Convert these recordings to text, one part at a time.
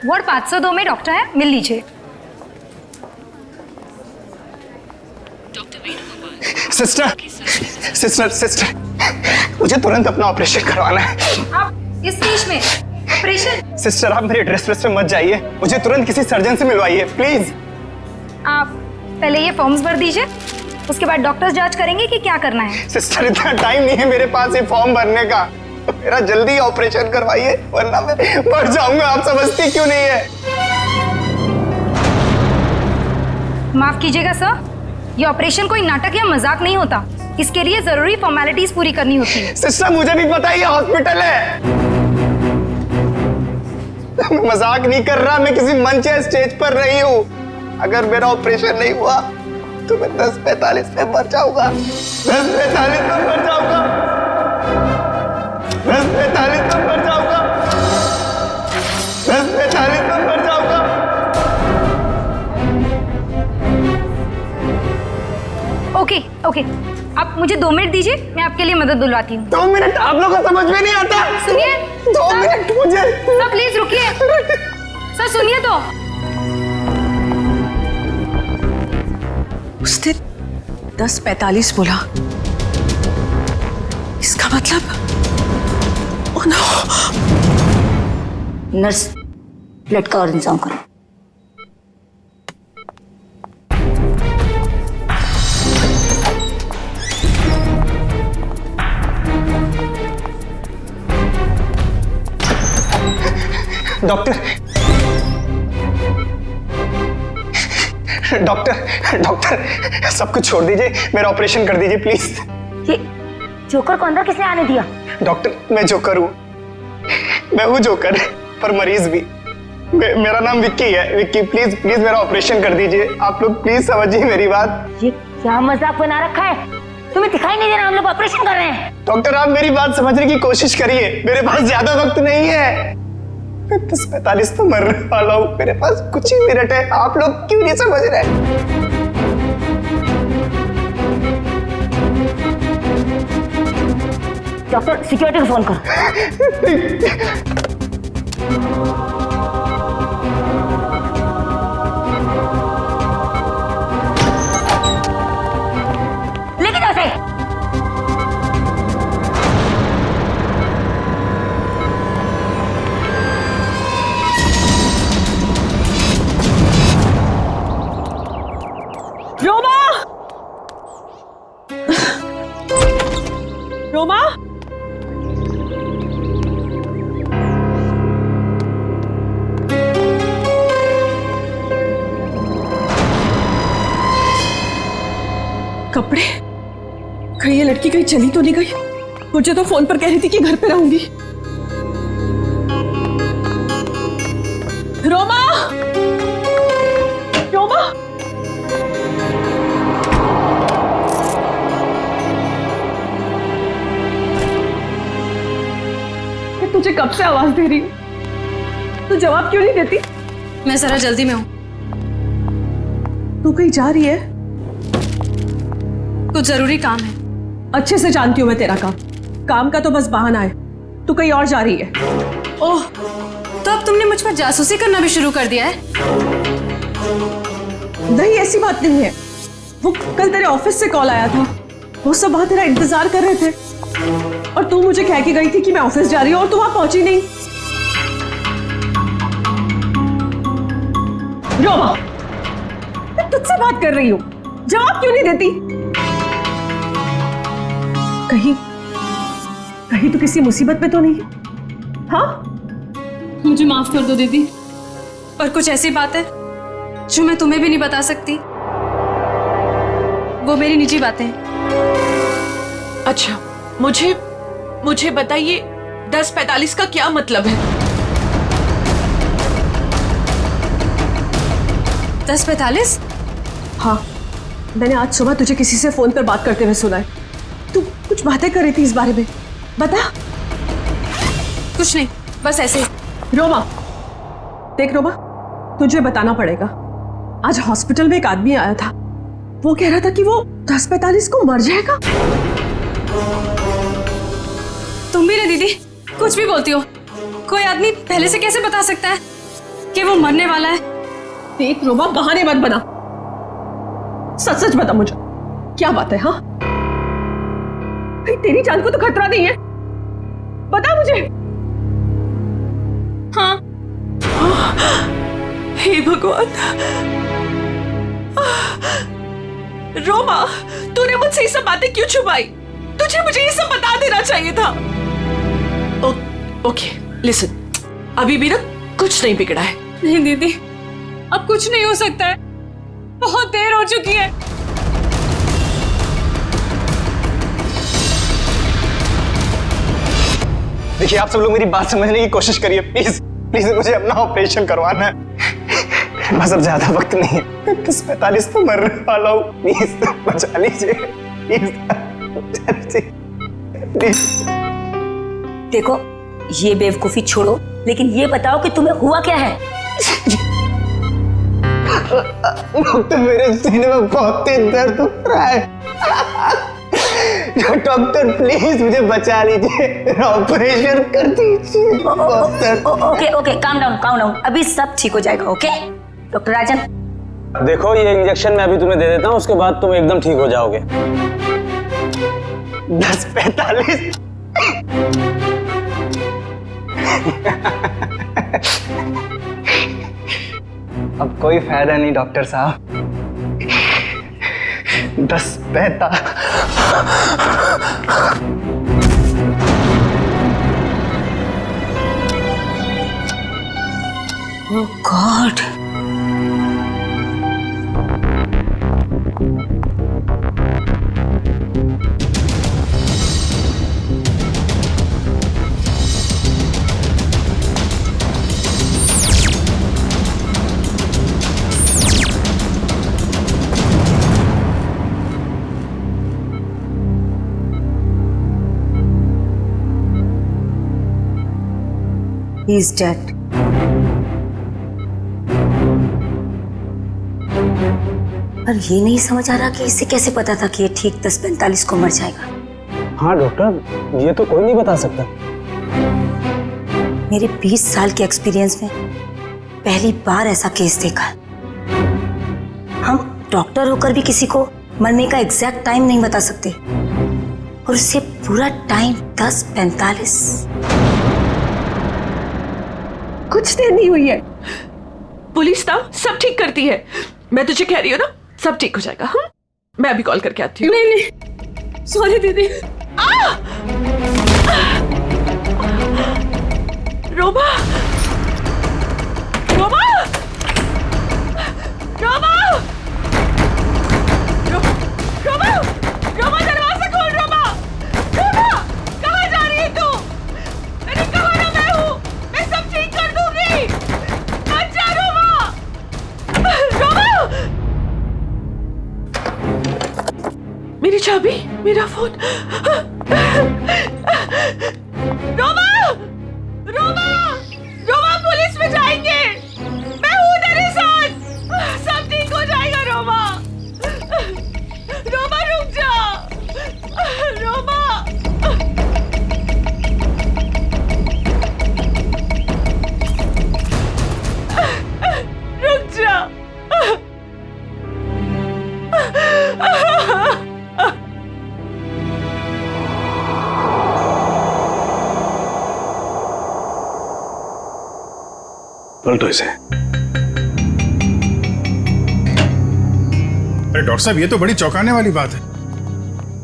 Ward 502 में doctor है, मिल लीजिए। सिस्टर सिस्टर सिस्टर, मुझे तुरंत अपना ऑपरेशन करवाना है। आप इस बीच में ऑपरेशन? सिस्टर आप मेरे एड्रेस पे मत जाइए, मुझे तुरंत किसी सर्जन से मिलवाइए प्लीज। आप पहले ये फॉर्म्स भर दीजिए, उसके बाद डॉक्टर्स जांच करेंगे कि क्या करना है। सिस्टर इतना टाइम नहीं है मेरे पास ये फॉर्म भरने का, मेरा जल्दी ऑपरेशन करवाइए वरना मैं मर जाऊंगा। आप समझती क्यों नहीं है? माफ कीजिएगा सर, ये ऑपरेशन कोई नाटक या मजाक नहीं होता, इसके लिए जरूरी फॉर्मेलिटीज पूरी करनी होती है। सिस्टर मुझे भी पता है ये हॉस्पिटल है, मैं मजाक नहीं कर रहा, मैं किसी मंच या स्टेज पर नहीं हूँ। अगर मेरा ऑपरेशन नहीं हुआ तो मैं 10:45 में मर जाऊंगा। 10:45 में मर जाऊंगा। 10:45 में मर जाऊंगा। 10:45 में मर जाऊंगा। ओके ओके, आप मुझे 2 मिनट दीजिए, मैं आपके लिए मदद बुलवाती हूँ। 2 मिनट? आप लोगों को समझ में नहीं आता? सुनिए 2 मिनट मुझे। सर प्लीज रुकिए, सर सुनिए तो। उसने 10:45 बोला, इसका मतलब ओह नो। नर्स, ब्लड का और इंतजाम करो। डॉक्टर डॉक्टर डॉक्टर सब कुछ छोड़ दीजिए, मेरा ऑपरेशन कर दीजिए प्लीज। ये जोकर को अंदर किसने आने दिया? डॉक्टर मैं जोकर हूँ, मैं हूँ जोकर पर मरीज भी। मेरा नाम विक्की है। विक्की प्लीज प्लीज मेरा ऑपरेशन कर दीजिए, आप लोग प्लीज समझिए मेरी बात। ये क्या मजाक बना रखा है? तुम्हें दिखाई नहीं दे रहा हम लोग ऑपरेशन कर रहे हैं? डॉक्टर आप मेरी बात समझने की कोशिश करिए, मेरे पास ज्यादा वक्त नहीं है, मैं 10:45 तो मरने वाला हूँ, मेरे पास कुछ ही मिनट है, आप लोग क्यों नहीं समझ रहे? डॉक्टर सिक्योरिटी को फोन करो। लेके जाओ उसे। रोमा, रोमा, कपड़े, कहीं ये लड़की कहीं चली तो नहीं गई? मुझे तो फोन पर कह रही थी कि घर पे रहूंगी। रोमा, रोमा, मैं तुझे कब से आवाज दे रही हूँ, तू जवाब क्यों नहीं देती? मैं जरा जल्दी में हूँ। तू कहीं जा रही है? कुछ जरूरी काम है। अच्छे से जानती हूँ मैं तेरा काम, काम का तो बस बहाना है। तू कहीं और जा रही है। ओह, तो अब तुमने मुझ पर जासूसी करना भी शुरू कर दिया है? नहीं ऐसी बात नहीं है, वो कल तेरे ऑफिस से कॉल आया था, वो सब वहां तेरा इंतजार कर रहे थे और तू मुझे कह के गई थी कि मैं ऑफिस जा रही हूँ और तू वहां पहुंची नहीं। रोमा, मैं तुझसे बात कर रही हूँ, जवाब क्यों नहीं देती? कहीं कहीं तो किसी मुसीबत में तो नहीं? हाँ, मुझे माफ कर दो दीदी, पर कुछ ऐसी बात है जो मैं तुम्हें भी नहीं बता सकती, वो मेरी निजी बातें हैं। अच्छा, मुझे बताइए 10:45 का क्या मतलब है? 10:45? हाँ, मैंने आज सुबह तुझे किसी से फोन पर बात करते हुए सुना है। तू कुछ बातें कर रही थी इस बारे में, बता। कुछ नहीं, बस ऐसे। रोमा, देख रोमा, तुझे बताना पड़ेगा। आज हॉस्पिटल में एक आदमी आया था, वो कह रहा था कि वो 10:45 को मर जाएगा। तुम भी ना दीदी, कुछ भी बोलती हो। कोई आदमी पहले से कैसे बता सकता है? कि वो मरने वाला है। देख रोमा, बहाने मत बना, सच सच बता मुझे, क्या बात है? हाँ भाई, तेरी जान को तो खतरा नहीं है, बता मुझे। हाँ। हे भगवान, रोमा, तूने मुझसे ये सब बातें क्यों छुपाई? तुझे मुझे ये सब बता देना चाहिए था। ओके लिसन, अभी भी ना कुछ नहीं बिगड़ा है। नहीं दीदी, अब कुछ नहीं हो सकता है, बहुत देर हो चुकी है। देखिए, आप सब लोग मेरी बात समझने की कोशिश करिए, प्लीज प्लीज, मुझे अपना ऑपरेशन करवाना है। मेरे पास अब ज्यादा वक्त नहीं है, 10:45 तो मरने वाला हूँ, प्लीज बचा लीजिए, प्लीज बचा लीजिए, प्लीज। देखो, ये बेवकूफी छोड़ो, लेकिन ये बताओ कि तुम्हें हुआ क्या है? डॉक्टर, मेरे सीने में बहुत तेज दर्द हो रहा है। डॉक्टर प्लीज मुझे बचा लीजिए, ऑपरेशन कर दीजिए। ओके, काम डाउन, अभी सब ठीक हो जाएगा। ओके डॉक्टर राजन, देखो, ये इंजेक्शन मैं अभी तुम्हें दे देता हूँ, उसके बाद तुम एकदम ठीक हो जाओगे। 10:45। अब कोई फायदा नहीं डॉक्टर साहब, 10:45। ओह गॉड, he is dead. पर ये नहीं समझ आ रहा कि इसे कैसे पता था कि ये ठीक 10:45 को मर जाएगा। हाँ डॉक्टर, ये तो कोई नहीं बता सकता। मेरे 20 साल के एक्सपीरियंस में पहली बार ऐसा केस देखा। हम डॉक्टर होकर भी किसी को मरने का एग्जैक्ट टाइम नहीं बता सकते, और उससे पूरा टाइम 10:45। कुछ देर नहीं हुई है। पुलिस ना सब ठीक करती है, मैं तुझे कह रही हूँ ना, सब ठीक हो जाएगा। मैं अभी कॉल करके आती हूँ। नहीं, सॉरी दीदी। रोमा, रोमा, रोमा, रोमा, रोमा, दरवाजा खोल। रोमा, रोमा, कहाँ जा रही है तू? मैंने कहा ना मैं हूँ, मैं सब ठीक कर दूंगी। अच्छा रोमा, रोमा, मेरी चाबी, मेरा फोन। रोमा, रोमा, रोमा, पुलिस में जाएंगे, मैं हूँ तेरे साथ, सब ठीक हो जाएगा। रोमा, रोमा रुक जा, रोमा, रुक जा। पलटो इसे। अरे डॉक्टर साहब, ये तो बड़ी चौंकाने वाली बात है।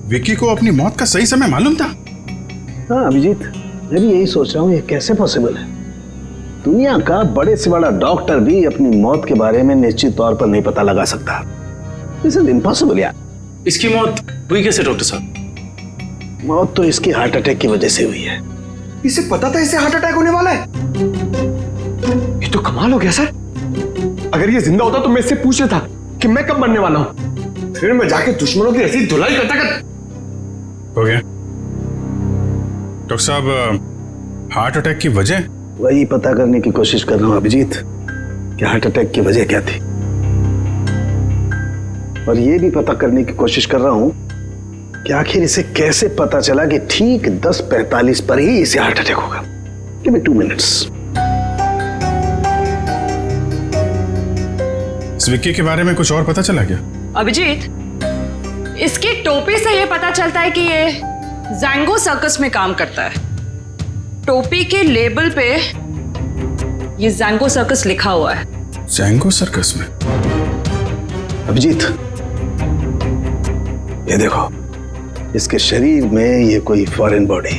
विक्की को अपनी मौत का सही समय मालूम था। हाँ अभिजीत, मैं भी यही सोच रहा हूँ, ये कैसे पॉसिबल है? दुनिया का बड़े से बड़ा डॉक्टर भी अपनी मौत के बारे में निश्चित तौर पर नहीं पता लगा सकता। दिस इज इम्पॉसिबल यार। इसकी मौत हुई कैसे डॉक्टर साहब? मौत तो इसकी हार्ट अटैक की वजह से हुई है। इसे पता था इसे हार्ट अटैक होने वाला है? ये तो कमाल हो गया सर। अगर ये जिंदा होता तो मैं इससे पूछ लेता कि मैं कब मरने वाला हूं, फिर मैं जाके दुश्मनों की ऐसी धुलाई करता हो गया। डॉक्टर साहब, हार्ट अटैक की वजह? वही पता करने की कोशिश कर रहा हूं अभिजीत कि हार्ट अटैक की वजह क्या थी, और ये भी पता करने की कोशिश कर रहा हूं कि आखिर इसे कैसे पता चला कि ठीक 10:45 पर ही इसे हार्ट अटैक होगा। Give me 2 minutes. इस विक्की के बारे में कुछ और पता चला क्या? अभिजीत, इसकी टोपी से ये पता चलता है कि ये जैंगो सर्कस में काम करता है। टोपी के लेबल पे ये जैंगो सर्कस लिखा हुआ है। जैंगो सर्कस में? अभिजीत, ये देखो, इसके शरीर में ये कोई फॉरेन बॉडी।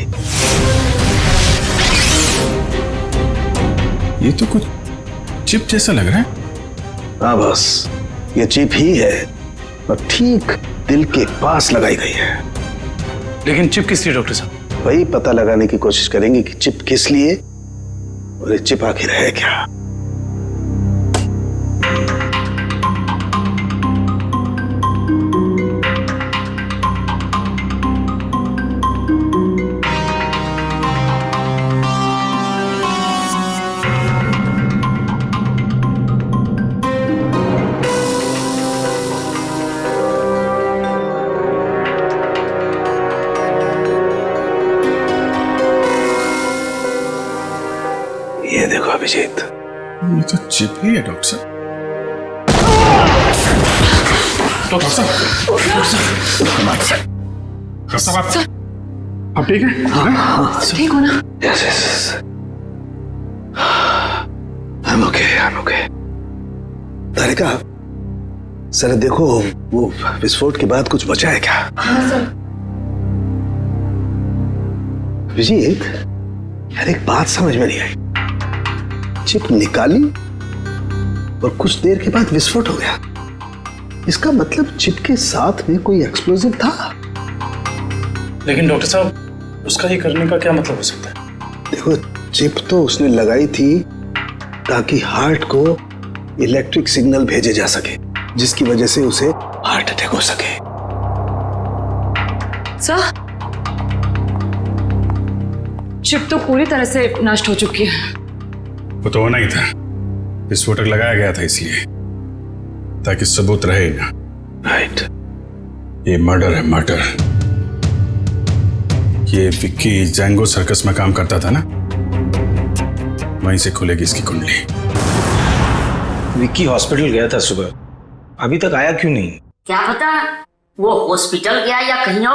ये तो कुछ चिप जैसा लग रहा है। हाँ बस, ये चिप ही है और ठीक दिल के पास लगाई गई है। लेकिन चिप किस लिए डॉक्टर साहब? वही पता लगाने की कोशिश करेंगे कि चिप किस लिए और ये चिप आखिर है क्या। ये देखो अभिजीत, ये तो चिप ही है डॉक्टर साहब। डॉक्टर साहब, आप ठीक है? ठीक हो ना? Yes yes, I am okay. Tarika, sir देखो, वो विस्फोट के बाद कुछ बचा है क्या? हाँ सर। अभिजीत, यार एक बात समझ में नहीं आई। चिप निकाली और कुछ देर के बाद विस्फोट हो गया। इसका मतलब चिप के साथ में कोई एक्सप्लोजिव था। लेकिन डॉक्टर साहब, उसका ये करने का क्या मतलब हो सकता है? देखो, चिप तो उसने लगाई थी ताकि हार्ट को इलेक्ट्रिक सिग्नल भेजे जा सके, जिसकी वजह से उसे हार्ट अटैक हो सके। सर, चिप तो पूरी तरह से नष्ट हो चुकी है। वो तो होना ही था। विस्फोटक लगाया गया था इसलिए, ताकि सबूत रहे ना। राइट। ये मर्डर है, मर्डर। ये विक्की जैंगो सर्कस में काम करता था ना, वहीं से खुलेगी इसकी कुंडली। विक्की हॉस्पिटल गया था सुबह, अभी तक आया क्यों नहीं? क्या पता वो हॉस्पिटल गया या कहीं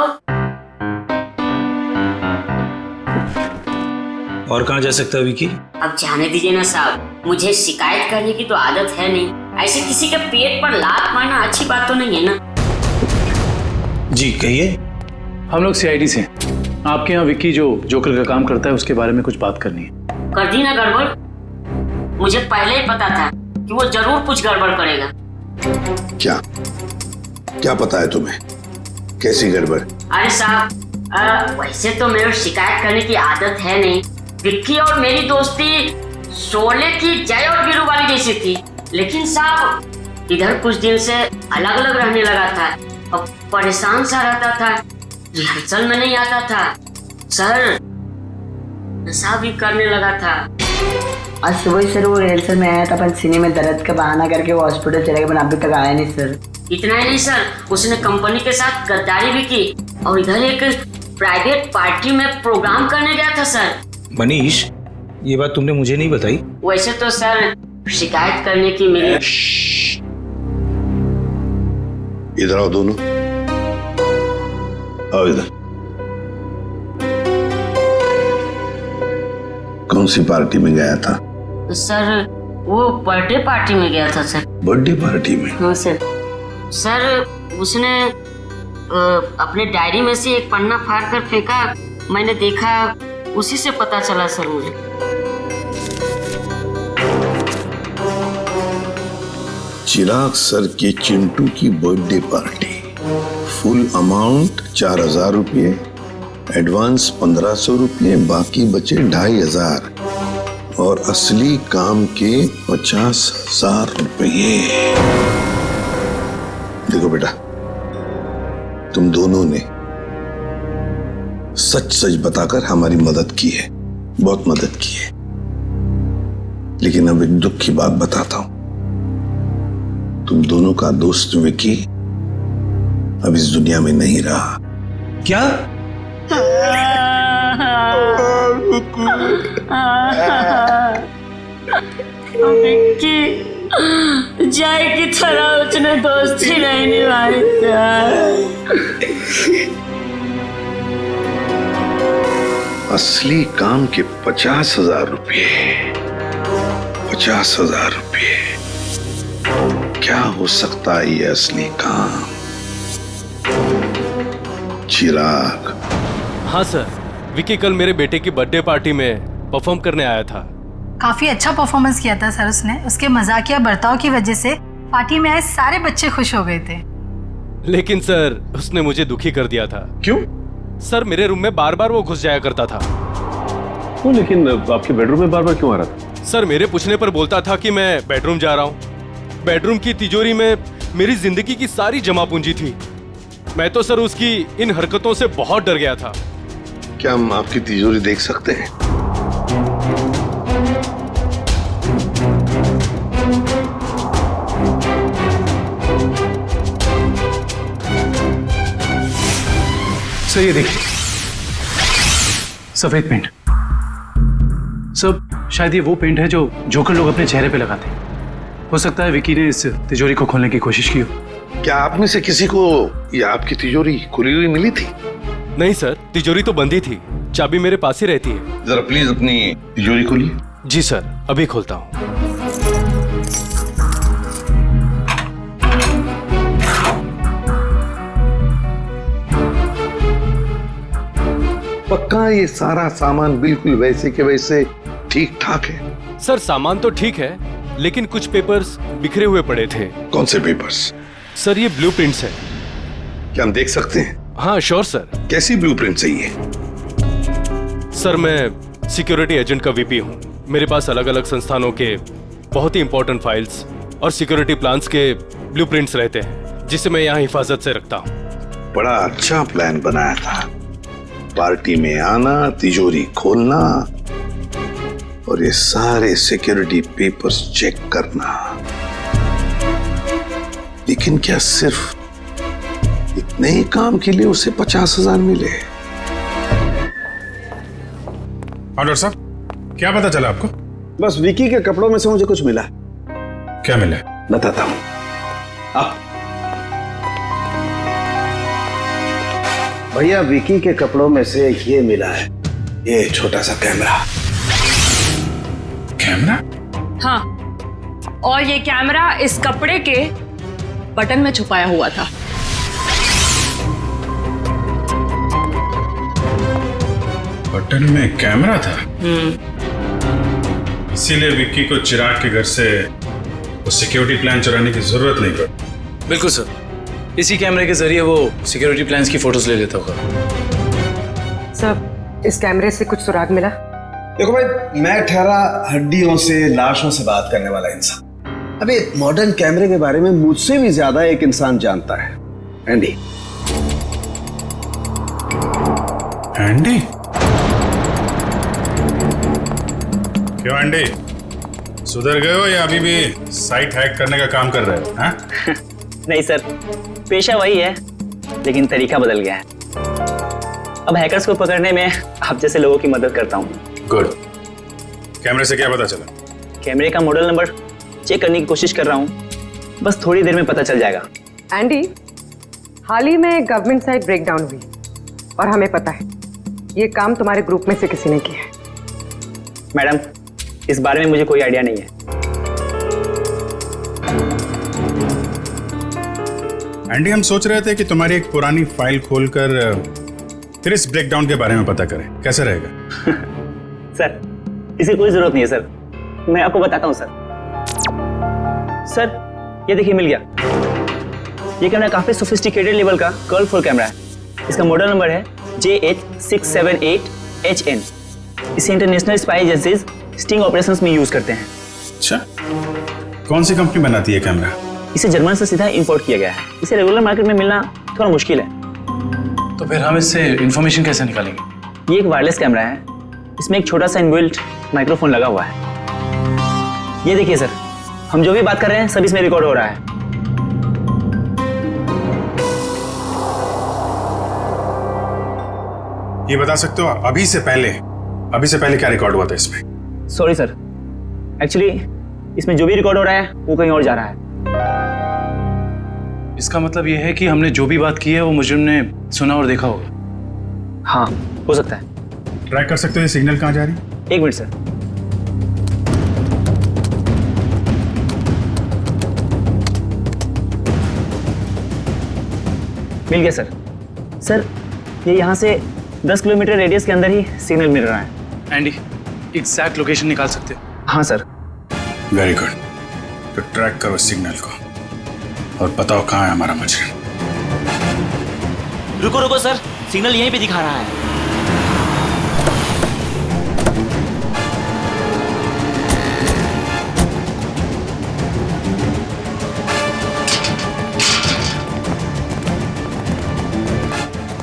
और कहाँ जा सकता है विक्की? अब जाने दीजिए ना साहब, मुझे शिकायत करने की तो आदत है नहीं। ऐसे किसी के पेट पर लात मारना अच्छी बात तो नहीं है ना। जी कहिए। हम लोग सीआईडी से हैं। आपके यहाँ विक्की जो जोकर का काम करता है उसके बारे में कुछ बात करनी है। कर दी ना गड़बड़? मुझे पहले ही पता था कि वो जरूर कुछ गड़बड़ करेगा। क्या पता है तुम्हें? कैसी गड़बड़? अरे साहब, वैसे तो मेरे शिकायत करने की आदत है नहीं। विक्की और मेरी दोस्ती शोले की जय और वीरू वाली जैसी थी, लेकिन साहब इधर कुछ दिन से अलग अलग रहने लगा था और परेशान सा रहता था। रिहर्सल में नहीं आता था सर, नशा भी करने लगा था। आज सुबह सर वो रिहर्सल में आया था, पर सीने में दर्द का बहाना करके वो हॉस्पिटल चले गए, पर अभी तक आया नहीं सर। इतना ही नहीं सर, उसने कंपनी के साथ गद्दारी भी की और इधर एक प्राइवेट पार्टी में प्रोग्राम करने गया था सर। मनीष, ये बात तुमने मुझे नहीं बताई। वैसे तो सर शिकायत करने की मेरी। इधर आओ दोनों, आओ इधर। कौन सी पार्टी में गया था? सर वो बर्थडे पार्टी में गया था सर। बर्थडे पार्टी में? हाँ सर। सर उसने अपने डायरी में से एक पन्ना फाड़ कर फेंका, मैंने देखा, उसी से पता चला सर मुझे। चिराग सर के चिंटू की बर्थडे पार्टी, फुल अमाउंट 4000 रुपये, एडवांस 1500 रुपये, बाकी बचे 2500 और असली काम के 50,000 रुपये। देखो बेटा, तुम दोनों ने सच सच बताकर हमारी मदद की है, बहुत मदद की है। लेकिन अब एक दुख की बात बताता हूं, तुम दोनों का दोस्त विकी अब इस दुनिया में नहीं रहा। क्या? विक्की जय की तरह उसने दोस्ती नहीं निभाई असली काम के 50,000 रुपये, 50,000 रुपये, क्या हो सकता है ये असली काम? चिराग। हाँ सर, विकी कल मेरे बेटे की बर्थडे पार्टी में परफॉर्म करने आया था। काफी अच्छा परफॉर्मेंस किया था सर उसने। उसके मजाकिया बर्ताव की वजह से पार्टी में आए सारे बच्चे खुश हो गए थे। लेकिन सर उसने मुझे दुखी कर दिया था। क्यों? सर मेरे रूम में बार बार वो घुस जाया करता था। क्यों? लेकिन आपके बेडरूम में बार बार क्यों आ रहा था? सर मेरे पूछने पर बोलता था कि मैं बेडरूम जा रहा हूँ। बेडरूम की तिजोरी में मेरी जिंदगी की सारी जमा पूंजी थी। मैं तो सर उसकी इन हरकतों से बहुत डर गया था। क्या हम आपकी तिजोरी देख सकते हैं? सर ये देखिए, सफेद पेंट। सर शायद ये वो पेंट है जो जोकर लोग अपने चेहरे पे लगाते हैं। हो सकता है विकी ने इस तिजोरी को खोलने की कोशिश की हो। क्या आप में से किसी को ये आपकी तिजोरी खुली हुई मिली थी? नहीं सर, तिजोरी तो बंद ही थी। चाबी मेरे पास ही रहती है। जरा प्लीज अपनी तिजोरी खोलिए। जी सर, अभी खोलता हूँ। पक्का ये सारा सामान बिल्कुल वैसे के वैसे ठीक ठाक है? सर सामान तो ठीक है, लेकिन कुछ पेपर्स बिखरे हुए पड़े थे। कौन से पेपर्स? सर ये ब्लूप्रिंट्स है। क्या हम देख सकते हैं? हाँ श्योर सर। कैसी ब्लूप्रिंट चाहिए? सर मैं सिक्योरिटी एजेंट का वीपी हूँ। मेरे पास अलग अलग संस्थानों के बहुत ही इंपॉर्टेंट फाइल्स और सिक्योरिटी प्लान्स के ब्लूप्रिंट्स रहते हैं, जिसे मैं यहाँ हिफाजत से रखता हूँ। बड़ा अच्छा प्लान बनाया था। पार्टी में आना, तिजोरी खोलना और ये सारे सिक्योरिटी पेपर्स चेक करना। लेकिन क्या सिर्फ इतने ही काम के लिए उसे 50,000 मिले? डॉक्टर साहब, क्या पता चला आपको? बस विकी के कपड़ों में से मुझे कुछ मिला। क्या मिला? बताता हूं। भैया, विकी के कपड़ों में से ये मिला है, ये छोटा सा कैमरा। कैमरा? हाँ, और ये कैमरा इस कपड़े के बटन में छुपाया हुआ था। बटन में कैमरा था? इसीलिए विक्की को चिराग के घर से वो सिक्योरिटी प्लान चुराने की जरूरत नहीं पड़ी। बिल्कुल सर, इसी कैमरे के जरिए वो सिक्योरिटी प्लान्स की फोटोज ले लेता होगा। सर, इस कैमरे से कुछ सुराग मिला? देखो भाई, मैं ठहरा हड्डियों से, लाशों से बात करने वाला इंसान। अबे मॉडर्न कैमरे के बारे में मुझसे भी ज्यादा एक इंसान जानता है, एंडी। एंडी? क्यों एंडी, सुधर गए हो या अभी भी साइट हैक करने का काम कर रहे हो? हाँ? नहीं सर, पेशा वही है, लेकिन तरीका बदल गया है। अब हैकर्स को पकड़ने में आप जैसे लोगों की मदद करता हूँ। गुड। कैमरे से क्या पता चला? कैमरे का मॉडल नंबर चेक करने की कोशिश कर रहा हूँ, बस थोड़ी देर में पता चल जाएगा। एंडी, हाल ही में गवर्नमेंट साइट ब्रेकडाउन हुई और हमें पता है ये काम तुम्हारे ग्रुप में से किसी ने किया है। मैडम, इस बारे में मुझे कोई आइडिया नहीं है। एंडी, हम सोच रहे थे कि तुम्हारी एक पुरानी फाइल खोलकर फिर इस ब्रेकडाउन के बारे में पता करें, कैसे रहेगा? सर, इसकी कोई जरूरत नहीं है सर, मैं आपको बताता हूँ सर। सर, ये देखिए मिल गया। ये कैमरा काफी सोफिस्टिकेटेड लेवल का कर्व फुल कैमरा है। इसका मॉडल नंबर है JH678HN। इसे international spy agencies sting operations में यूज करते हैं। अच्छा, कौन सी कंपनी बनाती है कैमरा? इसे जर्मन से सीधा इंपोर्ट किया गया है। इसे रेगुलर मार्केट में मिलना थोड़ा मुश्किल है। तो फिर हम इससे इंफॉर्मेशन कैसे निकालेंगे? ये एक वायरलेस कैमरा है, इसमें एक छोटा सा इनबिल्ट माइक्रोफोन लगा हुआ है। ये देखिए सर, हम जो भी बात कर रहे हैं सब इसमें रिकॉर्ड हो रहा है। ये बता सकते हो अभी से पहले क्या रिकॉर्ड हुआ था इसमें? सॉरी सर, एक्चुअली इसमें जो भी रिकॉर्ड हो रहा है वो कहीं और जा रहा है। इसका मतलब यह है कि हमने जो भी बात की है वो मुजरिम ने सुना और देखा होगा। हाँ, हो सकता है। ट्रैक कर सकते हो ये सिग्नल कहाँ जा रही है? 1 मिनट सर। मिल गया सर। सर ये यहाँ से 10 किलोमीटर रेडियस के अंदर ही सिग्नल मिल रहा है। एंडी, एग्जैक्ट लोकेशन निकाल सकते हो? हाँ सर। Very good. तो ट्रैक करो सिग्नल को और बताओ कहाँ है हमारा मुजरिम। रुको रुको सर, सिग्नल यहीं पे दिखा रहा है।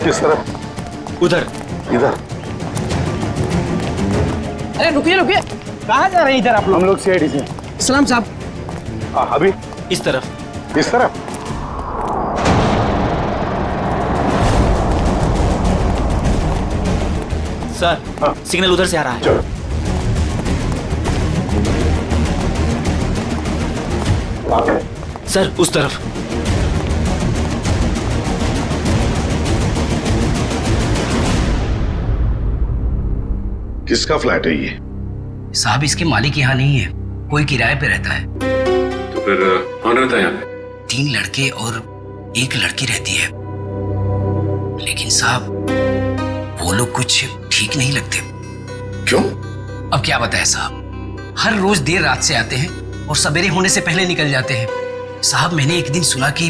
किस तरफ? उधर। इधर? अरे रुकिए रुकिए, कहाँ जा रहे हैं इधर आप लोग? हम लोग सीआईडी से। सलाम साहब। अभी इस तरफ। इस तरफ? सर सिग्नल उधर से आ रहा है। चलो। सर उस तरफ। किसका फ्लैट है ये? साहब इसके मालिक यहाँ नहीं है, कोई किराए पे रहता है। तो फिर कौन रहता है यहाँ पे? 3 लड़के और 1 लड़की रहती है। लेकिन साहब वो लोग कुछ ठीक नहीं लगते। क्यों? अब क्या बताएं साहब, हर रोज देर रात से आते हैं और सवेरे होने से पहले निकल जाते हैं। साहब मैंने एक दिन सुना कि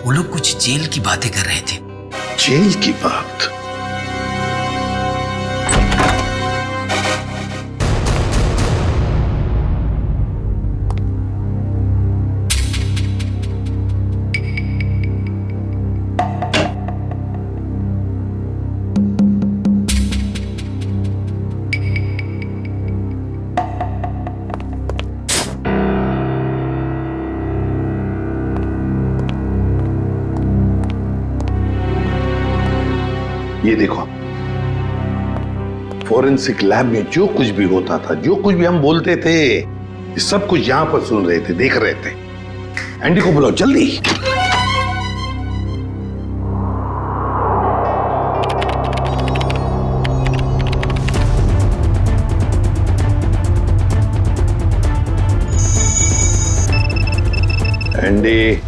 वो लोग कुछ जेल की बातें कर रहे थे। जेल की बात? ये देखो, फोरेंसिक लैब में जो कुछ भी होता था, जो कुछ भी हम बोलते थे, ये सब कुछ यहां पर सुन रहे थे, देख रहे थे। एंडी को बुलाओ जल्दी। एंडी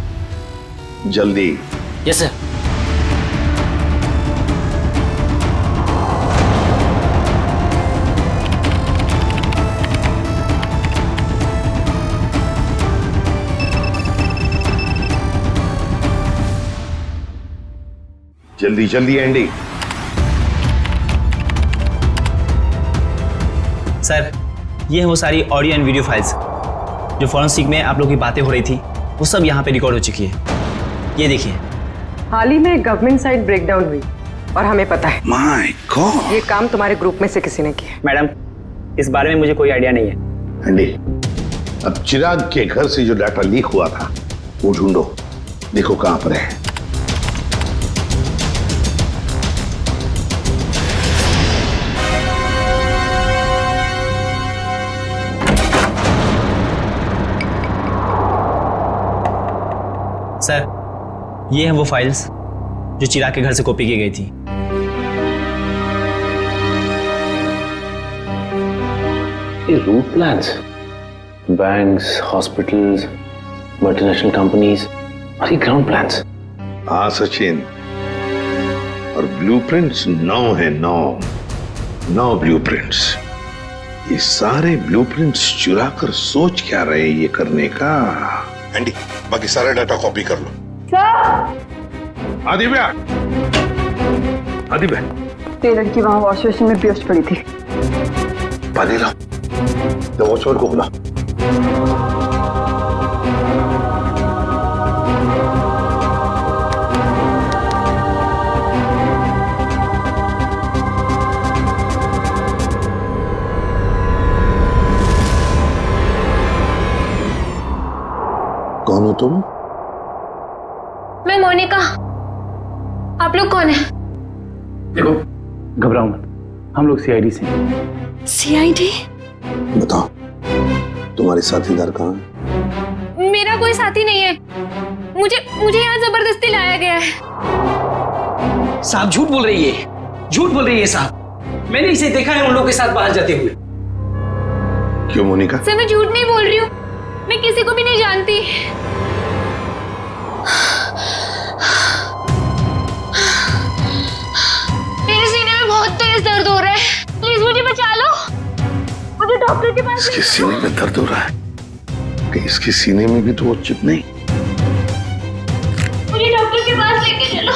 जल्दी। Yes sir. जल्दी जल्दी एंडी। सर ये है वो सारी ऑडियो एंड वीडियो फाइल्स जो फॉरेंसिक में आप लोग की बातें हो रही थी, वो सब यहाँ पे रिकॉर्ड हो चुकी है। ये देखिए। हाल ही में गवर्नमेंट साइड ब्रेकडाउन हुई और हमें पता है माय गॉड, ये काम तुम्हारे ग्रुप में से किसी ने किया। मैडम इस बारे में मुझे कोई आइडिया नहीं है। एंडी अब चिराग के घर से जो डाटा लीक हुआ था वो ढूंढो, देखो कहां पर है। सर ये हैं वो फाइल्स जो चिराग के घर से कॉपी की गई थी। ये route plans, banks, hospitals, multinational companies और ये ग्राउंड प्लान्स। हाँ सचिन, और ब्लूप्रिंट्स 9 है, 9 ब्लूप्रिंट्स। ये सारे ब्लूप्रिंट्स चुरा कर सोच क्या रहे ये करने का। एंडी बाकी सारा डाटा कॉपी कर लो। आदिव्या, आदिव्या, ये लड़की वहां वॉश बेसिन में बेहोश पड़ी थी। पानी लाओ, तो वॉचमैन को बुला। कौन हो तुम? मैं मोनिका। आप लोग कौन है? देखो घबराओ मत, हम लोग सीआईडी से हैं। सीआईडी? बताओ तुम्हारे साथीदार कहाँ हैं? मेरा कोई साथी नहीं है। मुझे यहाँ जबरदस्ती लाया गया है। साहब झूठ बोल रही है, झूठ बोल रही है साहब। मैंने इसे देखा है उन लोगों के साथ बाहर जाते हुए। क्यों मोनिका? सर मैं झूठ नहीं बोल रही हूँ, मैं किसी को भी नहीं जानती। मेरे सीने में बहुत तेज दर्द हो रहा है, प्लीज मुझे बचा लो। मुझे डॉक्टर के पास इसके सीने में दर्द हो रहा है कि इसके सीने में भी तो वो चिप नहीं? मुझे डॉक्टर के पास लेके चलो।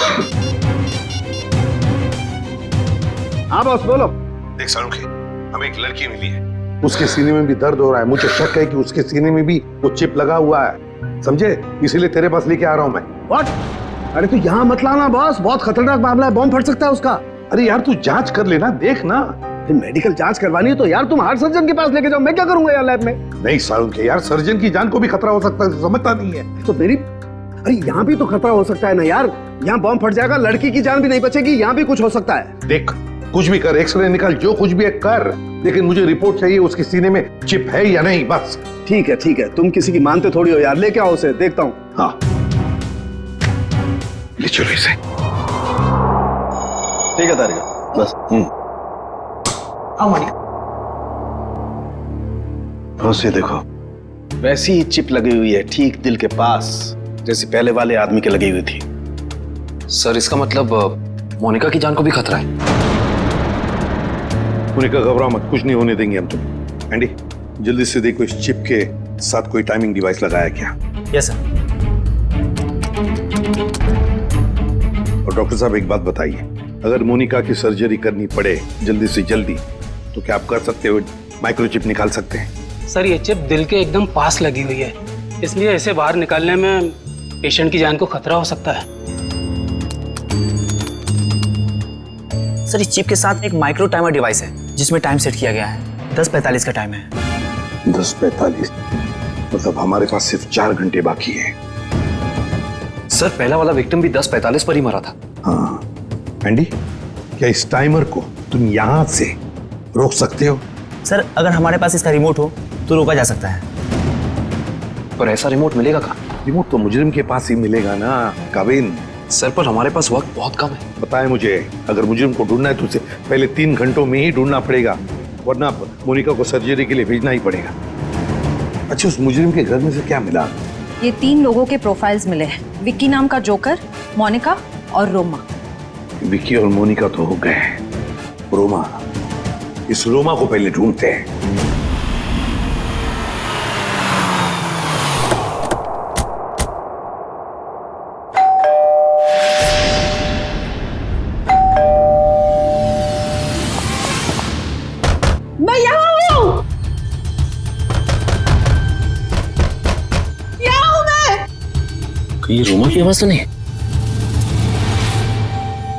हाँ बॉस बोलो। देख सारुखी, हमें एक लड़की मिली है, उसके सीने में भी दर्द हो रहा है। मुझे शक है कि उसके सीने में भी वो चिप लगा हुआ है, समझे? इसीलिए तेरे पास लेके आ रहा हूं मैं। व्हाट? अरे तू यहाँ मत लाना बॉस, बहुत खतरनाक मामला है, बॉम्ब फट सकता है उसका। अरे यार तू जांच कर लेना, देख ना। मेडिकल जांच करवानी है तो यार तुम हार्ट सर्जन के पास लेके जाओ, मैं क्या करूंगा यार लैब में? नहीं सारुखी यार, सर्जन की जान को भी खतरा हो सकता है, समझता नहीं है। तो मेरी, अरे यहाँ भी तो खतरा हो सकता है ना यार। यहाँ बॉम्ब फट जाएगा, लड़की की जान भी नहीं बचेगी, यहाँ भी कुछ हो सकता है। देख कुछ भी कर, एक्सरे निकाल, जो कुछ भी है कर, लेकिन मुझे रिपोर्ट चाहिए उसके सीने में चिप है या नहीं, बस। ठीक है, तुम किसी की मानते थोड़ी हो यार, लेके आओ उसे, देखता हूँ। हाँ ले चलो इसे। ठीक है तारिका, बस। आओ मोनिका। बस ये देखो, वैसी ही चिप लगी हुई है ठीक दिल के पास, जैसे पहले वाले आदमी के लगी हुई थी। सर इसका मतलब मोनिका की जान को भी खतरा है। मोनिका घबराओ मत, कुछ नहीं होने देंगे हम तुम। एंडी जल्दी से देखो इस चिप के साथ कोई टाइमिंग डिवाइस लगाया क्या? Yes sir. और डॉक्टर साहब एक बात बताइए, अगर मोनिका की सर्जरी करनी पड़े जल्दी से जल्दी तो क्या आप कर सकते हो? माइक्रोचिप निकाल सकते हैं? सर ये चिप दिल के एकदम पास लगी हुई है, इसलिए इसे बाहर निकालने में पेशेंट की जान को खतरा हो सकता है। सर इस चिप के साथ एक माइक्रो टाइमर डिवाइस है जिसमें टाइम सेट किया गया है। 10:45 का टाइम है। 10:45 मतलब हमारे पास सिर्फ 4 घंटे बाकी है। सर पहला वाला विक्टिम भी 10:45 पर ही मरा था। हाँ एंडी, क्या इस टाइमर को तुम यहां से रोक सकते हो? सर अगर हमारे पास इसका रिमोट हो तो रोका जा सकता है। पर ऐसा रिमोट मिलेगा कहाँ? रिमोट तो मुजरिम के पास ही मिलेगा ना काविन। सर पर हमारे पास वक्त बहुत कम है। बताए मुझे, अगर मुजरिम को ढूंढना है तो उसे पहले 3 घंटों में ही ढूंढना पड़ेगा, वरना मोनिका को सर्जरी के लिए भेजना ही पड़ेगा। अच्छा उस मुजरिम के घर में से क्या मिला? ये 3 लोगों के प्रोफाइल्स मिले हैं, विक्की नाम का जोकर, मोनिका और रोमा। विक्की और मोनिका तो हो गए, रोमा, इस रोमा को पहले ढूंढते हैं। मैं यहाँ हूँ, यहाँ हूँ मैं। ये रोमा की आवाज तो नहीं?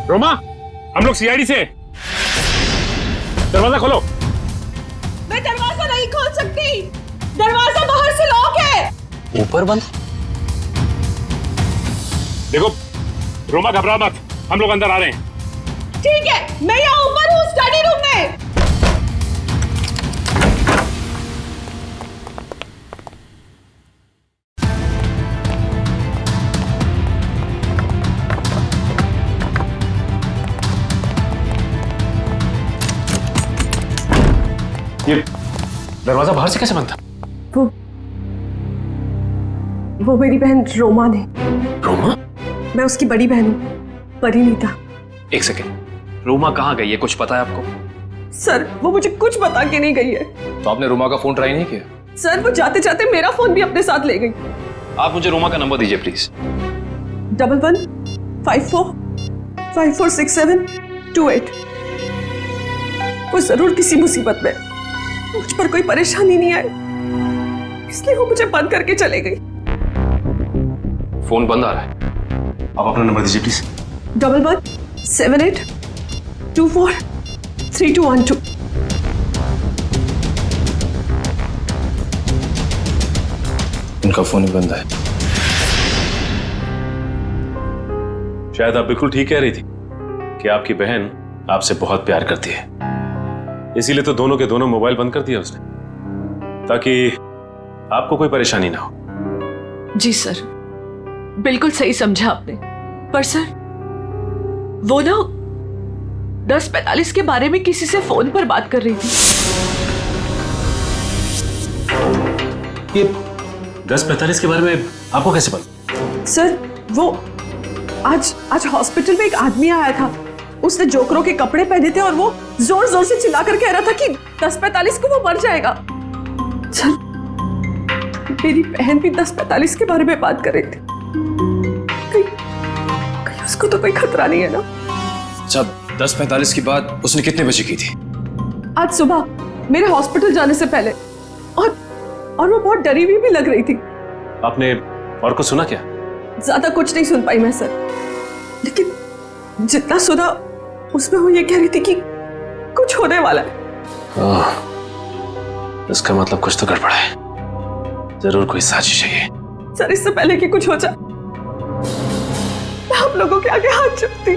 रोमा, हम लोग सीआईडी से, दरवाजा खोलो। मैं दरवाजा नहीं खोल सकती, दरवाजा बाहर से लॉक है। ऊपर बंद? देखो रोमा घबरा मत, हम लोग अंदर आ रहे हैं। ठीक है, मैं यहाँ ऊपर हूँ स्टडी रूम में। ये दरवाजा बाहर से कैसे बंद था? वो मेरी बहन रोमा ने। रोमा? मैं उसकी बड़ी बहन हूँ, परिणीता। एक सेकेंड, रोमा कहाँ गई है, कुछ पता है आपको? सर वो मुझे कुछ बता के नहीं गई है। तो आपने रोमा का फोन ट्राई नहीं किया? सर वो जाते जाते मेरा फोन भी अपने साथ ले गई। आप मुझे रोमा का नंबर दीजिए प्लीज। 1154546728। वो जरूर किसी मुसीबत में, मुझ पर कोई परेशानी नहीं आई, इसलिए वो मुझे बंद करके चले गई। फोन बंद आ रहा है, आप अपना नंबर दीजिए प्लीज। 1178243212। उनका फोन बंद है। शायद आप बिल्कुल ठीक कह रही थी कि आपकी बहन आपसे बहुत प्यार करती है, इसीलिए तो दोनों के दोनों मोबाइल बंद कर दिया उसने, ताकि आपको कोई परेशानी ना हो। जी सर, बिल्कुल सही समझा आपने। पर सर, वो ना 10:45 के बारे में किसी से फोन पर बात कर रही थी। ये 10:45 के बारे में आपको कैसे पता? सर, वो आज हॉस्पिटल में एक आदमी आया था। उसने जोकरों के कपड़े पहने थे और वो जोर जोर से चिल्ला कर कह रहा था कि 10:45 को वो मर जाएगा। सर, मेरी बहन भी 10:45 के बारे में बात कर रही थी। कहीं उसको तो कोई खतरा नहीं है ना? अच्छा, 10:45 की बात उसने कितने बजे की थी? आज सुबह मेरे हॉस्पिटल जाने से पहले। और वो बहुत डरी हुई भी लग रही थी। आपने और कुछ सुना क्या? ज्यादा कुछ नहीं सुन पाई मैं सर, लेकिन जितना सुना उसमें वो ये कह रही थी कि कुछ होने वाला है। इसका मतलब कुछ तो गड़बड़ है, जरूर कोई साजिश है ये। सर, इससे पहले कि कुछ हो जाए मैं आप लोगों के आगे हाथ जोड़ती,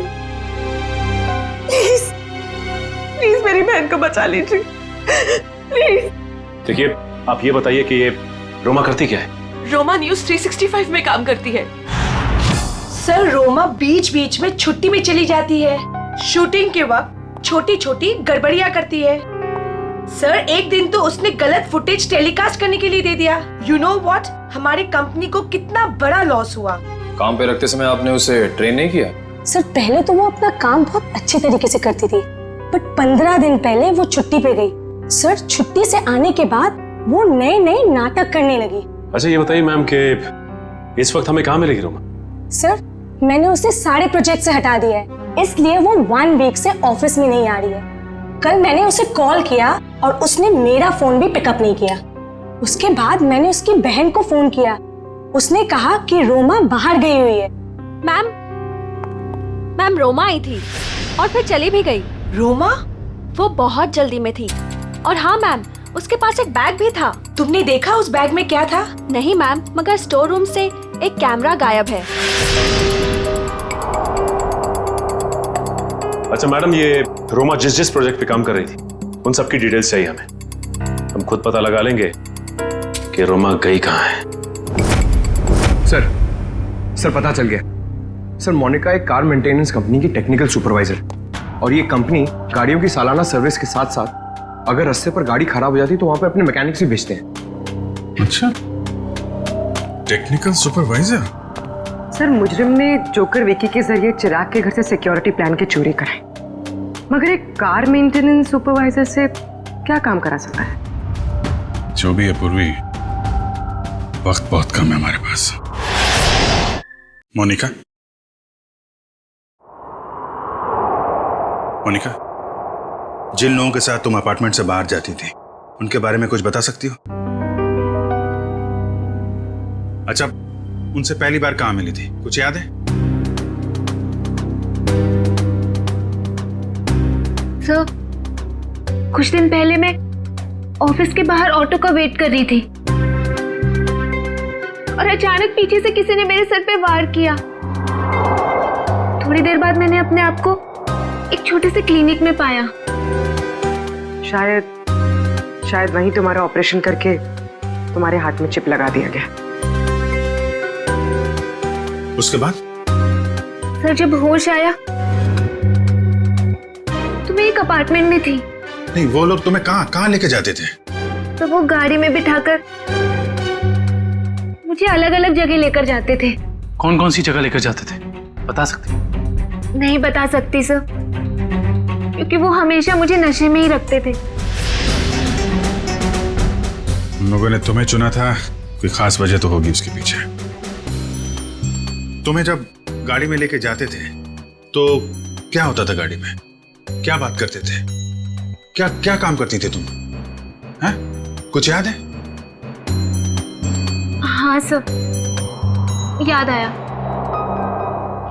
प्लीज प्लीज मेरी बहन को बचा लीजिए, प्लीज। देखिए, आप ये बताइए कि ये रोमा करती क्या है? रोमा न्यूज 365 में काम करती है। सर, रोमा बीच बीच में छुट्टी में चली जाती है। शूटिंग के वक्त छोटी छोटी गड़बड़ियां करती है। सर, एक दिन तो उसने गलत फुटेज टेलीकास्ट करने के लिए दे दिया। यू नो व्हाट, हमारी कंपनी को कितना बड़ा लॉस हुआ। काम पे रखते समय आपने उसे ट्रेन नहीं किया? सर, पहले तो वो अपना काम बहुत अच्छे तरीके से करती थी, बट 15 दिन पहले वो छुट्टी पे गई। सर, छुट्टी से आने के बाद वो नए नए नाटक करने लगी। अच्छा, ये बताइए मैम कि इस वक्त हमें कहाँ मिलेगी रोमा? सर, मैंने उसे सारे प्रोजेक्ट से हटा दिया है, इसलिए वो 1 वीक से ऑफिस में नहीं आ रही है। कल मैंने उसे कॉल किया और उसने मेरा फोन भी पिकअप नहीं किया। उसके बाद मैंने उसकी बहन को फोन किया, उसने कहा कि रोमा बाहर गई हुई है। मैम रोमा आई थी और फिर चली भी गई। रोमा? वो बहुत जल्दी में थी। और हाँ मैम, उसके पास एक बैग भी था। तुमने देखा उस बैग में क्या था? नहीं मैम, मगर स्टोर रूम से एक कैमरा गायब है। अच्छा मैडम, ये रोमा जिस प्रोजेक्ट पे काम कर रही थी उन सब की डिटेल्स चाहिए हमें। हम खुद पता लगा लेंगे कि रोमा गई कहाँ है। सर पता चल गया। सर, मोनिका एक कार मेंटेनेंस कंपनी की टेक्निकल सुपरवाइजर, और ये कंपनी गाड़ियों की सालाना सर्विस के साथ साथ अगर रास्ते पर गाड़ी खराब हो जाती तो वहां पे अपने मैकेनिक्स भी भेजते हैं। अच्छा, टेक्निकल सुपरवाइजर। सर, मुजरिम ने जोकर विकी के जरिए चिराग के घर से सिक्योरिटी प्लान की चोरी कराई, मगर एक कार मेंटेनेंस सुपरवाइजर से क्या काम करा सकता है? जो भी है पूर्वी, वक्त बहुत कम है हमारे पास। मोनिका, जिन लोगों के साथ तुम अपार्टमेंट से बाहर जाती थी उनके बारे में कुछ बता सकती हो? अच्छा, उनसे पहली बार कहां मिली थी, कुछ याद है? सर, कुछ दिन पहले मैं ऑफिस के बाहर ऑटो का वेट कर रही थी और अचानक पीछे से किसी ने मेरे सर पे वार किया। थोड़ी देर बाद मैंने अपने आप को एक छोटे से क्लिनिक में पाया। शायद वहीं तुम्हारा ऑपरेशन करके तुम्हारे हाथ में चिप लगा दिया गया। उसके बाद? सर, जब होश आया तो मैं एक अपार्टमेंट में थी। नहीं, वो लोग तुम्हें कहाँ लेके जाते थे? तो वो गाड़ी में बिठाकर मुझे अलग अलग जगह लेकर जाते थे। कौन कौन सी जगह लेकर जाते थे, बता सकते? नहीं बता सकती सर, क्योंकि वो हमेशा मुझे नशे में ही रखते थे। उन लोगों ने तुम्हें चुना था, कोई खास वजह तो होगी उसके पीछे। तुम्हें जब गाड़ी में लेके जाते थे तो क्या होता था गाड़ी में? क्या बात करते थे? क्या क्या काम करती थी तुम? हैं? कुछ याद है? हाँ सर, याद आया।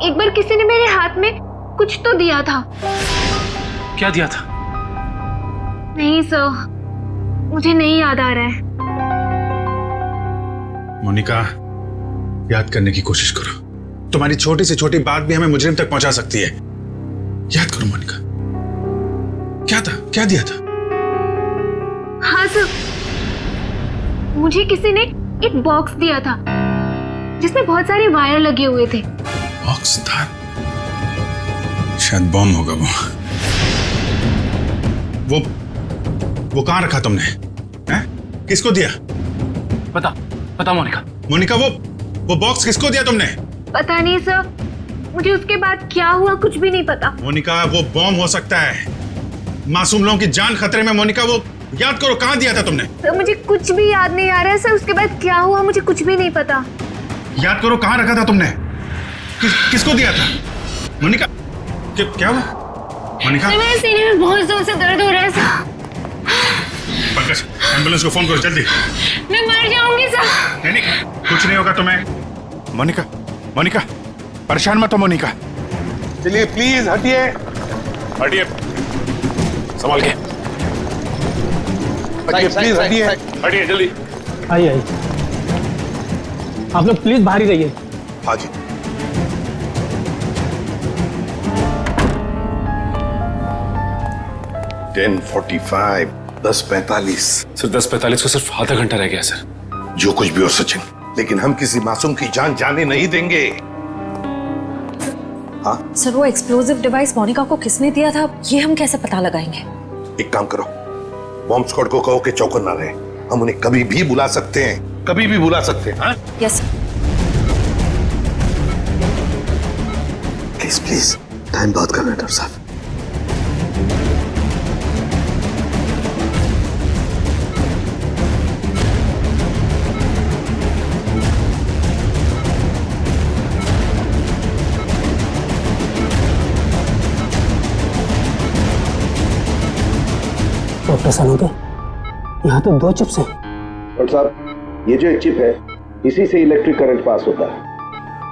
एक बार किसी ने मेरे हाथ में कुछ तो दिया था। क्या दिया था? नहीं सर, मुझे नहीं याद आ रहा है। मोनिका, याद करने की कोशिश करो। तुम्हारी छोटी से छोटी बात भी हमें मुजरिम तक पहुंचा सकती है। याद करो मोनिका, क्या था, क्या दिया था? हाँ सर, मुझे किसी ने एक बॉक्स दिया था जिसमें बहुत सारे वायर लगे हुए थे। बॉक्स था, शायद बॉम्ब होगा वो कहाँ रखा तुमने? हैं? किसको दिया? पता मोनिका। मोनिका, वो बॉक्स किसको दिया तुमने? पता नहीं सर, मुझे उसके बाद क्या हुआ कुछ भी नहीं पता। मोनिका, वो बॉम्ब हो सकता है, मासूम लोगों की जान खतरे में। मोनिका, वो याद करो कहाँ दिया था तुमने? सर मुझे कुछ भी याद नहीं आ रहा है सर, उसके बाद क्या हुआ मुझे कुछ भी नहीं पता। याद करो कहाँ रखा था तुमने? किसको दिया था? मोनिका, क्या हुआ? मोनिका, मेरे सीने में बहुत जोर से दर्द हो रहा है सर। पंकज, एम्बुलेंस को फोन करो जल्दी। मैं मर जाऊंगी सर। नहीं, कुछ नहीं होगा तुम्हें। मोनिका, परेशान मत हो मोनिका। चलिए प्लीज हटिए संभाल के प्लीज हटिए जल्दी। आइए आप लोग प्लीज बाहर ही रहिए। हाँ जी। $10:45, 10:45। सर 10:45 को सिर्फ आधा घंटा रह गया सर। जो कुछ भी हो सचिन, लेकिन हम किसी मासूम की जान जाने नहीं देंगे। हाँ सर, वो एक्सप्लोजिव डिवाइस मोनिका को किसने दिया था ये हम कैसे पता लगाएंगे? एक काम करो, बॉम्ब स्क्वाड को कहो कि चौकन ना रहे। हम उन्हें कभी भी बुला सकते हैं, कभी भी बुला सकते हैं। हाँ? यस। प्लीज टाइम बहुत कम है डॉक्टर साहब। डॉक्टर सानोके, यहाँ तो 2 चिप्स हैं। डॉक्टर साहब, ये जो एक चिप है, इसी से इलेक्ट्रिक करंट पास होता है,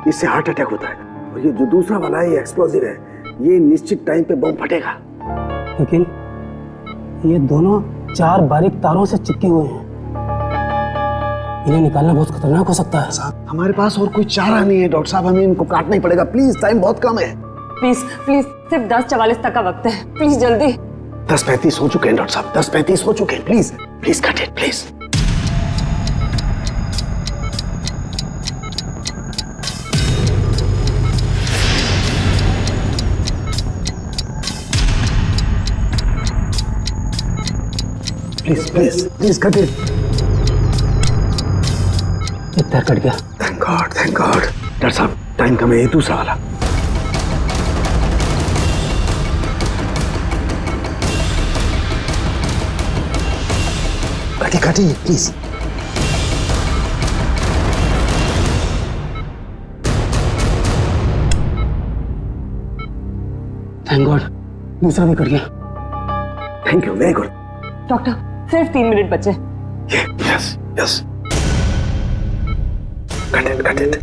इससे हार्ट अटैक होता है। और ये जो दूसरा वाला है, ये एक्सप्लोजिव है, ये निश्चित टाइम पे बम फटेगा। लेकिन ये दोनों 4 बारीक तारों से चिपके हुए हैं, इन्हें निकालना बहुत खतरनाक हो सकता है। साहब, हमारे पास और कोई चारा नहीं है डॉक्टर साहब, हमें इनको काटना ही पड़ेगा। प्लीज, टाइम बहुत कम है। प्लीज सिर्फ 10:44 तक का वक्त है, प्लीज जल्दी। 10:35 हो चुके हैं डॉक्टर साहब, 10:35 हो चुके हैं। Please cut it please. Please cut it. एक तार कट गया। Thank God. डॉक्टर साहब, टाइम कम है, ये दूसरा वाला। काटिए प्लीज। थैंक गॉड, दूसरा भी कट गया। Thank you, very good. Doctor, सिर्फ 3 मिनट बचे। यस। Cut it.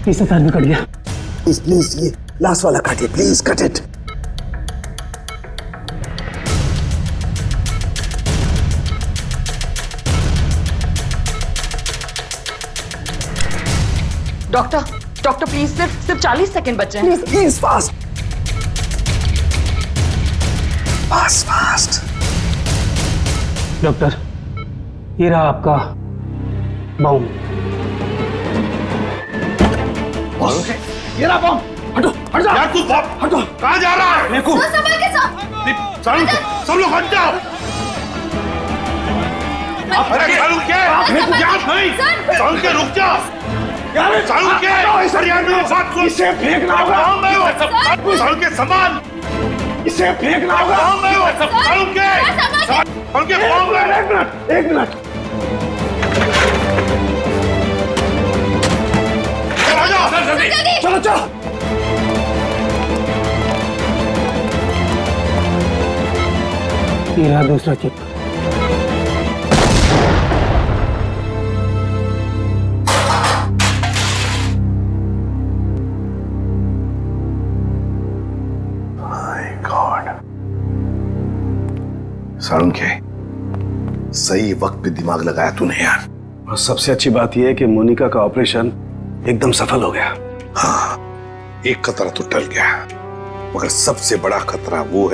तीसरा तार भी कट गया। प्लीज ये लास्ट वाला काटिए, please cut it. Doctor please सिर्फ 40 सेकंड बचे हैं। Please fast. डॉक्टर, ये रहा आपका बम। ये रहा बम। हट जा यार, तू हटो। कहाँ जा रहा है? तो संभल के साथ। सब लोग हट जाओ। अरे सालू के सालू के रुक जा। सालू के बात सुन। इसे फेंकना होगा। सालू के सामान, इसे फेंकना होगा। सालू के एक मिनट। चलो। ये रहा दूसरा चिप। सारुण के सही वक्त पे दिमाग लगाया तूने यार। और सबसे अच्छी बात यह है कि मोनिका का ऑपरेशन एकदम सफल हो गया। हाँ, एक खतरा तो टल गया, मगर सबसे बड़ा खतरा वो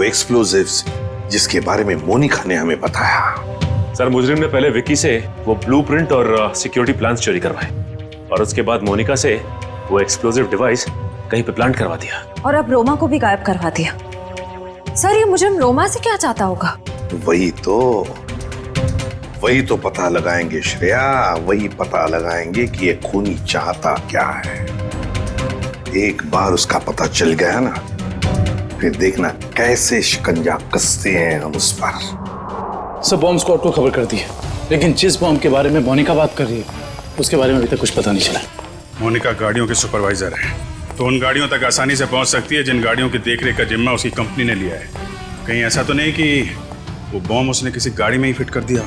एक्सप्लोजिव्स जिसके बारे में मोनिका ने हमें बताया। सर मुजरिम ने पहले विकी से वो ब्लूप्रिंट और सिक्योरिटी प्लान्स चोरी करवाए और उसके बाद मोनिका से वो एक्सप्लोजिव डिवाइस कहीं पे प्लांट करवा दिया और अब रोमा को भी गायब करवा दिया। सर ये मुजरिम रोमा से क्या चाहता होगा? वही तो पता लगाएंगे श्रेया, वही पता लगाएंगे कि ये खूनी चाहता क्या है। एक बार उसका पता चल गया ना, फिर देखना कैसे शिकंजा कसते हैं हम उस पर। सब बॉम्ब स्क्वाड को खबर कर दी है, लेकिन जिस बॉम्ब के बारे में मोनिका बात कर रही है उसके बारे में अभी तक कुछ पता नहीं चला। मोनिका गाड़ियों की सुपरवाइजर है, तो उन गाड़ियों तक आसानी से पहुंच सकती है जिन गाड़ियों की देखरेख का जिम्मा उसकी कंपनी ने लिया है। कहीं ऐसा तो नहीं कि वो बॉम्ब उसने किसी गाड़ी में ही फिट कर दिया?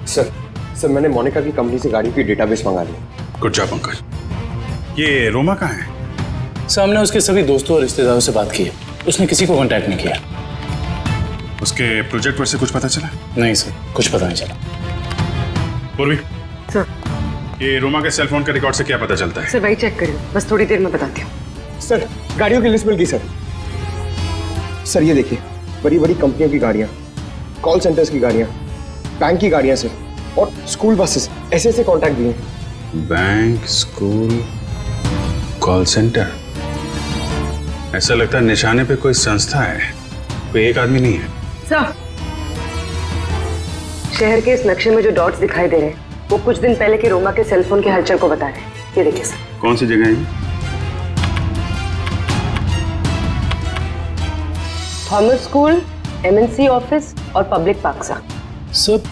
सर मैंने मोनिका की कंपनी से गाड़ी की डेटाबेस मंगा ली। Good job Pankaj. ये रोमा कहाँ है? सामने उसके सभी दोस्तों और रिश्तेदारों से बात की है, उसने किसी को कांटेक्ट नहीं किया। उसके प्रोजेक्ट पर से कुछ पता चला? नहीं सर, कुछ पता नहीं चला। पूर्वी सर, ये रोमा के सेल फोन के रिकॉर्ड से क्या पता चलता है? सर वही चेक करिए, बस थोड़ी देर में बताती हूँ। सर गाड़ियों की लिस्ट मिल गई सर। सर ये देखिए, बड़ी बड़ी कंपनियों की गाड़ियाँ, कॉल सेंटर्स की गाड़ियाँ, बैंक की गाड़ियाँ सर, और स्कूल बसेस, ऐसे ऐसे कॉन्टैक्ट दिए। Bank, school, call centre. ऐसा लगता है निशाने पे कोई संस्था है, कोई एक आदमी नहीं है। सर, शहर के इस नक्शे में जो डॉट्स दिखाई दे रहे हैं वो कुछ दिन पहले के रोमा के सेलफोन के हलचल को बता रहे हैं। ये देखिए सर। कौन सी जगह है? थॉमस स्कूल, एमएनसी ऑफिस और पब्लिक पार्क सा। सर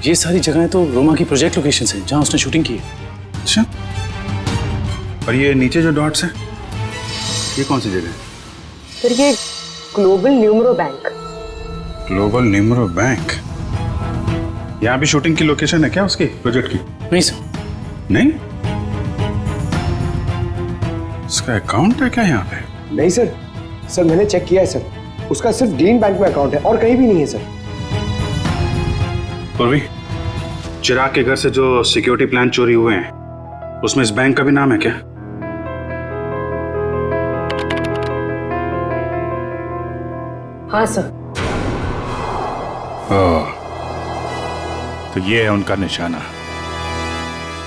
ये सारी जगहें तो रोमा की प्रोजेक्ट लोकेशन हैं जहां उसने शूटिंग की है। अच्छा, और ये नीचे जो डॉट्स हैं ये कौन सी जगह है? सर ये global numero bank. Global numero bank? यहाँ भी शूटिंग की लोकेशन है क्या उसकी प्रोजेक्ट की? नहीं सर। नहीं? उसका अकाउंट है क्या यहाँ पे? नहीं सर, सर मैंने चेक किया है सर, उसका सिर्फ ग्रीन बैंक में अकाउंट है और कहीं भी नहीं है सर। पूर्वी, चिराग के घर से जो सिक्योरिटी प्लान चोरी हुए हैं उसमें इस बैंक का भी नाम है क्या? हाँ सर। तो ये है उनका निशाना,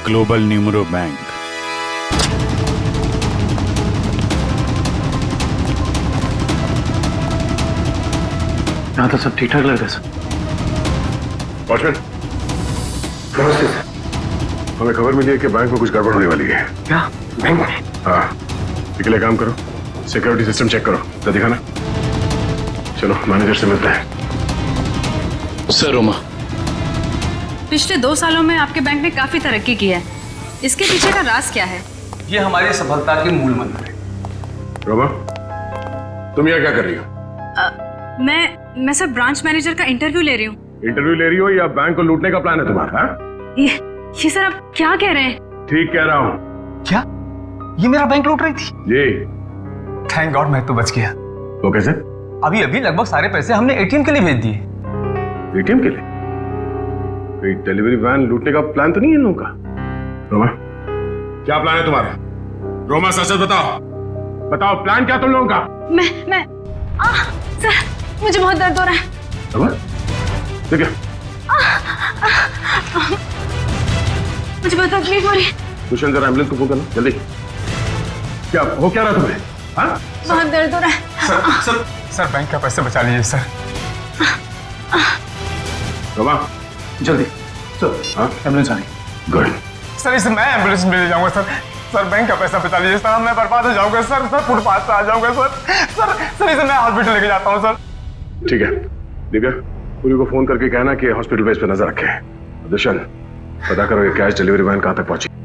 ग्लोबल न्यूमरो बैंक। यहाँ तो सब ठीक ठाक लग रहा है सर। वॉचमैन, नमस्ते सर। हमें खबर मिली है कि बैंक में कुछ गड़बड़ होने वाली है। क्या बैंक में? हाँ, इसके लिए काम करो, सिक्योरिटी सिस्टम चेक करो। तो दिखाना। चलो मैनेजर से मिलते हैं। सर रोमा, पिछले 2 सालों में आपके बैंक ने काफी तरक्की की है, इसके पीछे का राज क्या है? ये हमारी सफलता के मूल मंत्र है। रोमा, तुम यहाँ क्या कर रही हो? मैं सर ब्रांच मैनेजर का इंटरव्यू ले रही हूँ। इंटरव्यू ले रही हो या बैंक को लूटने का प्लान है तुम्हारा? ये सर आप क्या कह रहे हैं? ठीक कह रहा हूँ। क्या ये मेरा बैंक लूट रही थी? जी। थैंक गॉड मैं तो बच गया। वो कैसे? अभी अभी लगभग सारे पैसे हमने एटीएम के लिए भेज दिए। एटीएम के लिए? कोई डिलीवरी वैन लूटने का प्लान तो नहीं है इन लोगों का? रोमा, क्या प्लान है तुम्हारा? रोमा सच सच बताओ, बताओ प्लान क्या तुम लोगों का? मैं सर मुझे बहुत दर्द हो रहा है। रोमा, ठीक है। मुझे बहुत तकलीफ हो रही है। दुष्यंत जरा एम्बुलेंस को फोन करना जल्दी। क्या हो क्या रहा तुम्हें? हाँ? बहुत दर्द हो रहा है। सर बैंक का पैसे बचा लीजिए सर। रोमा, जल्दी चल। हाँ, एम्बुलेंस आ गई। गुड। सर इसे मैं एम्बुलेंस में ले जाऊंगा सर। सर बैंक का पैसा बचा लीजिए सर, मैं बर्बाद हो जाऊंगा सर। सर फुटपाथ पे आ जाऊंगा सर इसे मैं हॉस्पिटल लेके जाता हूँ सर। ठीक है दिव्या, पूरी को फोन करके कहना कि हॉस्पिटल बेस पे नजर रखे। दुष्यंत, पता करो ये कैश डिलीवरी वैन कहां तक पहुंची।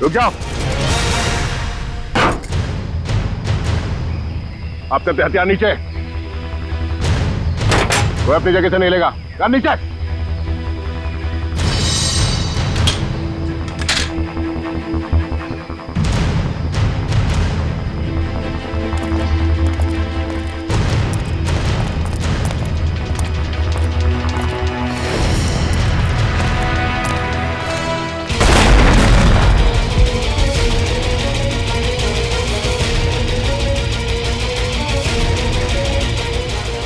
रुक जाओ। आप सबके हथियार नीचे, कोई अपनी जगह से नहीं लेगा। कर नीचे।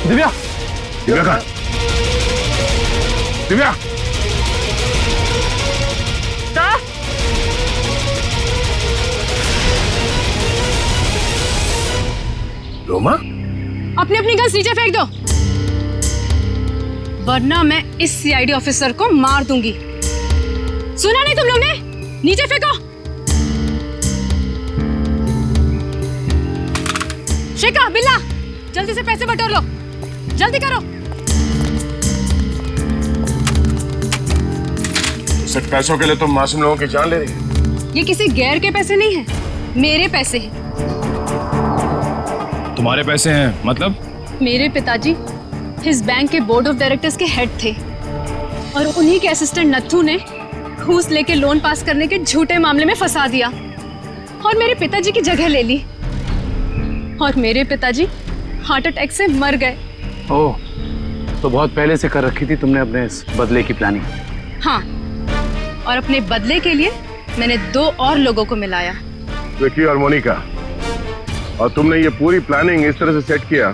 दिव्या, दिव्या कहाँ? दिव्या, रोमा, अपनी अपनी गन्स नीचे फेंक दो, वरना मैं इस सीआईडी ऑफिसर को मार दूंगी। सुना नहीं तुम लोग ने? नीचे फेंको। शेखा, बिल्ला, जल्दी से पैसे बटोर लो, जल्दी करो। सिर्फ पैसों के लिए तुम मासूम लोगों की जान ले रही है? ये किसी गैर के पैसे नहीं है, मेरे पैसे हैं। तुम्हारे पैसे हैं मतलब? मेरे पिताजी इस बैंक के बोर्ड ऑफ डायरेक्टर्स के हेड थे और उन्हीं के असिस्टेंट नत्थू ने घूस लेके लोन पास करने के झूठे मामले में फंसा दिया और मेरे पिताजी की जगह ले ली और मेरे पिताजी हार्ट अटैक से मर गए। ओह, तो बहुत पहले से कर रखी थी तुमने अपने इस बदले की प्लानिंग? हाँ, और अपने बदले के लिए मैंने 2 और लोगों को मिलाया, विकी और मोनिका। और तुमने ये पूरी प्लानिंग इस तरह से सेट किया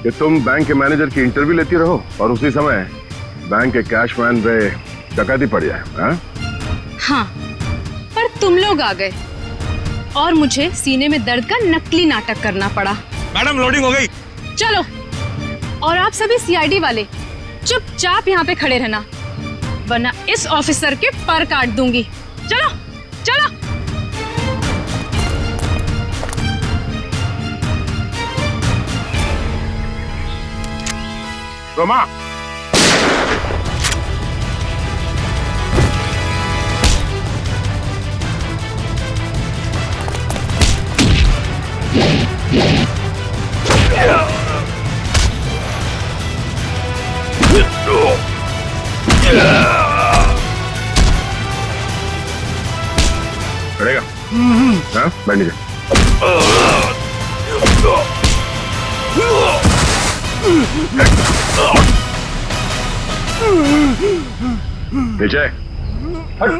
कि तुम बैंक के मैनेजर की इंटरव्यू लेती रहो और उसी समय बैंक के कैशमैन पे डकैती पड़ जाए। हाँ, पर तुम लोग आ गए और मुझे सीने में दर्द का नकली नाटक करना पड़ा। मैडम, लोडिंग हो गई। चलो, और आप सभी सीआईडी वाले चुपचाप यहाँ पे खड़े रहना, वरना इस ऑफिसर के पर काट दूंगी। चलो चलो। रोमा, चढ़ेगा? हाँ, बैठ नीचे। नीचे हट।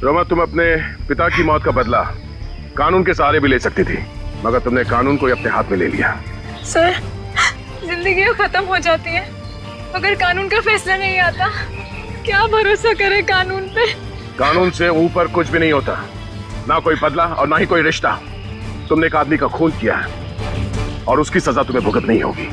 रोमा, तुम अपने पिता की मौत का बदला कानून के सहारे भी ले सकती थी, मगर तुमने कानून को ही अपने हाथ में ले लिया। सर, जिंदगी खत्म हो जाती है मगर कानून का फैसला नहीं आता। क्या भरोसा करे कानून पे? कानून से ऊपर कुछ भी नहीं होता, ना कोई बदला और ना ही कोई रिश्ता। तुमने एक आदमी का खून किया है और उसकी सजा तुम्हें भुगतनी होगी।